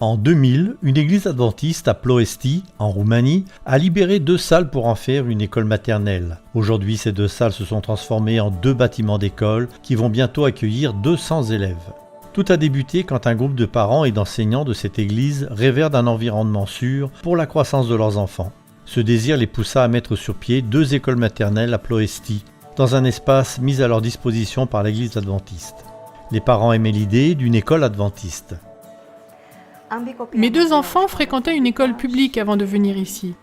En 2000, une église adventiste à Ploiești, en Roumanie, a libéré 2 salles pour en faire une école maternelle. Aujourd'hui, ces 2 salles se sont transformées en 2 bâtiments d'école qui vont bientôt accueillir 200 élèves. Tout a débuté quand un groupe de parents et d'enseignants de cette église rêvèrent d'un environnement sûr pour la croissance de leurs enfants. Ce désir les poussa à mettre sur pied 2 écoles maternelles à Ploiești, dans un espace mis à leur disposition par l'église adventiste. Les parents aimaient l'idée d'une école adventiste. Mes 2 enfants fréquentaient une école publique avant de venir ici.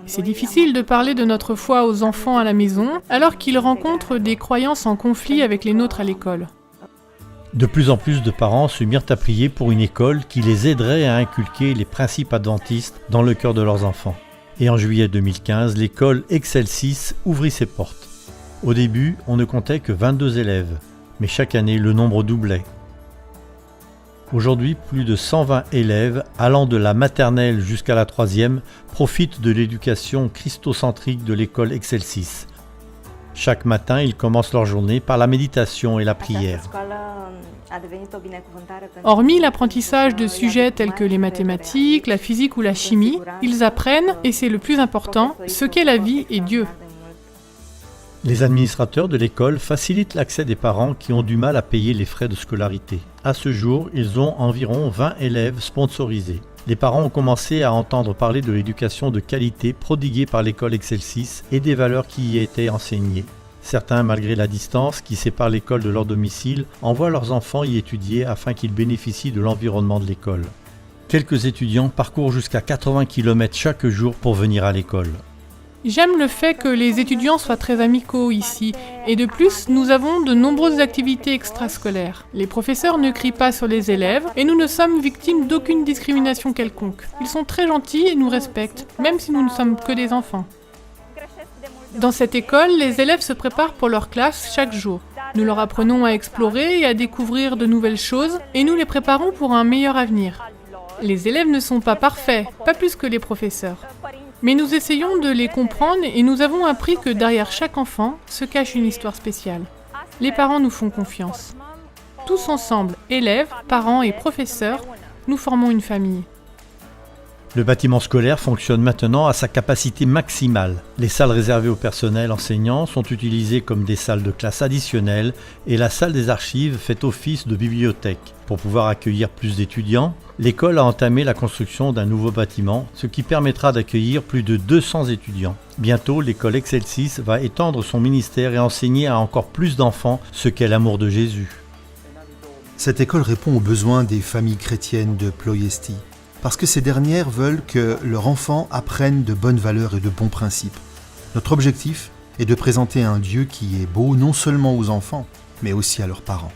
C'est difficile de parler de notre foi aux enfants à la maison alors qu'ils rencontrent des croyances en conflit avec les nôtres à l'école. De plus en plus de parents se mirent à prier pour une école qui les aiderait à inculquer les principes adventistes dans le cœur de leurs enfants. Et en juillet 2015, l'école Excelsis ouvrit ses portes. Au début, on ne comptait que 22 élèves, mais chaque année, le nombre doublait. Aujourd'hui, plus de 120 élèves, allant de la maternelle jusqu'à la 3e, profitent de l'éducation christocentrique de l'école Excelsis. Chaque matin, ils commencent leur journée par la méditation et la prière. Hormis l'apprentissage de sujets tels que les mathématiques, la physique ou la chimie, ils apprennent, et c'est le plus important, ce qu'est la vie et Dieu. Les administrateurs de l'école facilitent l'accès des parents qui ont du mal à payer les frais de scolarité. À ce jour, ils ont environ 20 élèves sponsorisés. Les parents ont commencé à entendre parler de l'éducation de qualité prodiguée par l'école Excelsis et des valeurs qui y étaient enseignées. Certains, malgré la distance qui sépare l'école de leur domicile, envoient leurs enfants y étudier afin qu'ils bénéficient de l'environnement de l'école. Quelques étudiants parcourent jusqu'à 80 km chaque jour pour venir à l'école. J'aime le fait que les étudiants soient très amicaux ici, et de plus, nous avons de nombreuses activités extrascolaires. Les professeurs ne crient pas sur les élèves, et nous ne sommes victimes d'aucune discrimination quelconque. Ils sont très gentils et nous respectent, même si nous ne sommes que des enfants. Dans cette école, les élèves se préparent pour leur classe chaque jour. Nous leur apprenons à explorer et à découvrir de nouvelles choses, et nous les préparons pour un meilleur avenir. Les élèves ne sont pas parfaits, pas plus que les professeurs. Mais nous essayons de les comprendre et nous avons appris que derrière chaque enfant se cache une histoire spéciale. Les parents nous font confiance. Tous ensemble, élèves, parents et professeurs, nous formons une famille. Le bâtiment scolaire fonctionne maintenant à sa capacité maximale. Les salles réservées au personnel enseignant sont utilisées comme des salles de classe additionnelles et la salle des archives fait office de bibliothèque. Pour pouvoir accueillir plus d'étudiants, l'école a entamé la construction d'un nouveau bâtiment, ce qui permettra d'accueillir plus de 200 étudiants. Bientôt, l'école Excelsis va étendre son ministère et enseigner à encore plus d'enfants ce qu'est l'amour de Jésus. Cette école répond aux besoins des familles chrétiennes de Ploiești, parce que ces dernières veulent que leurs enfants apprennent de bonnes valeurs et de bons principes. Notre objectif est de présenter un Dieu qui est beau non seulement aux enfants, mais aussi à leurs parents.